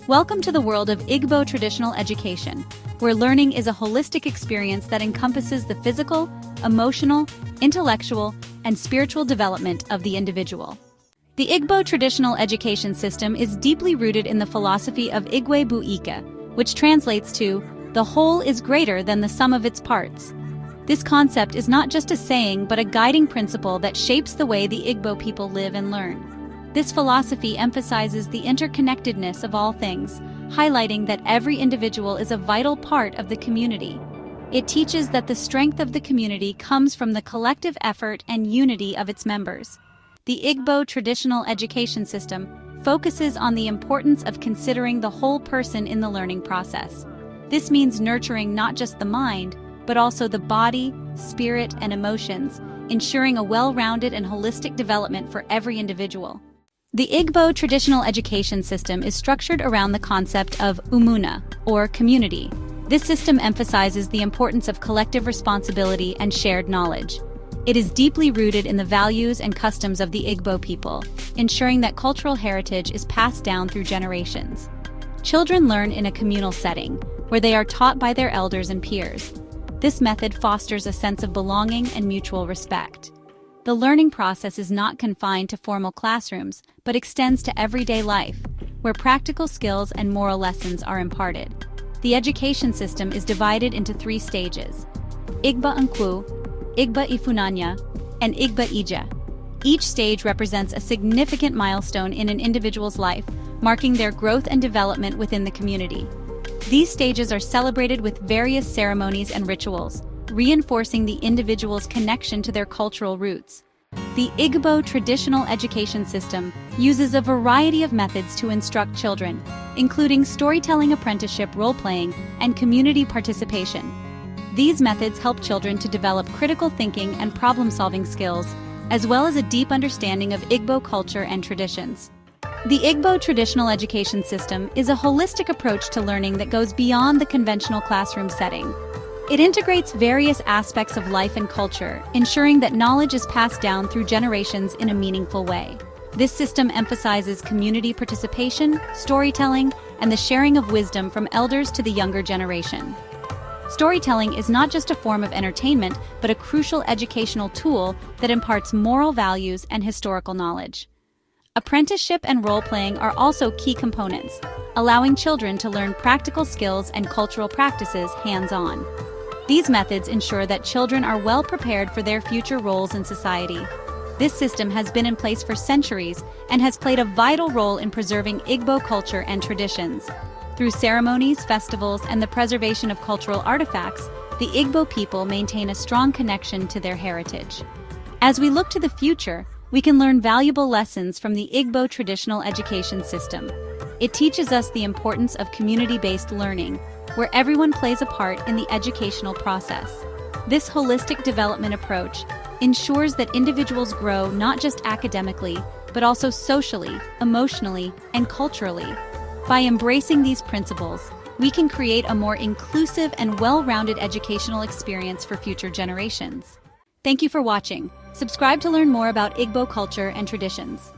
Welcome to the world of Igbo traditional education, where learning is a holistic experience that encompasses the physical, emotional, intellectual, and spiritual development of the individual. The Igbo traditional education system is deeply rooted in the philosophy of Igwe bu Ike, which translates to, "The whole is greater than the sum of its parts." This concept is not just a saying but a guiding principle that shapes the way the Igbo people live and learn. This philosophy emphasizes the interconnectedness of all things, highlighting that every individual is a vital part of the community. It teaches that the strength of the community comes from the collective effort and unity of its members. The Igbo traditional education system focuses on the importance of considering the whole person in the learning process. This means nurturing not just the mind, but also the body, spirit, and emotions, ensuring a well-rounded and holistic development for every individual. The Igbo traditional education system is structured around the concept of umuna, or community. This system emphasizes the importance of collective responsibility and shared knowledge. It is deeply rooted in the values and customs of the Igbo people, ensuring that cultural heritage is passed down through generations. Children learn in a communal setting, where they are taught by their elders and peers. This method fosters a sense of belonging and mutual respect. The learning process is not confined to formal classrooms, but extends to everyday life, where practical skills and moral lessons are imparted. The education system is divided into 3 stages: Igba Nkwu, Igba Ifunanya, and Igba Ija. Each stage represents a significant milestone in an individual's life, marking their growth and development within the community. These stages are celebrated with various ceremonies and rituals, reinforcing the individual's connection to their cultural roots. The Igbo traditional education system uses a variety of methods to instruct children, including storytelling, apprenticeship, role-playing, and community participation. These methods help children to develop critical thinking and problem-solving skills, as well as a deep understanding of Igbo culture and traditions. The Igbo traditional education system is a holistic approach to learning that goes beyond the conventional classroom setting. It integrates various aspects of life and culture, ensuring that knowledge is passed down through generations in a meaningful way. This system emphasizes community participation, storytelling, and the sharing of wisdom from elders to the younger generation. Storytelling is not just a form of entertainment, but a crucial educational tool that imparts moral values and historical knowledge. Apprenticeship and role-playing are also key components, allowing children to learn practical skills and cultural practices hands-on. These methods ensure that children are well prepared for their future roles in society. This system has been in place for centuries and has played a vital role in preserving Igbo culture and traditions. Through ceremonies, festivals, and the preservation of cultural artifacts, the Igbo people maintain a strong connection to their heritage. As we look to the future, we can learn valuable lessons from the Igbo traditional education system. It teaches us the importance of community-based learning, where everyone plays a part in the educational process. This holistic development approach ensures that individuals grow not just academically, but also socially, emotionally, and culturally. By embracing these principles, we can create a more inclusive and well-rounded educational experience for future generations. Thank you for watching. Subscribe to learn more about Igbo culture and traditions.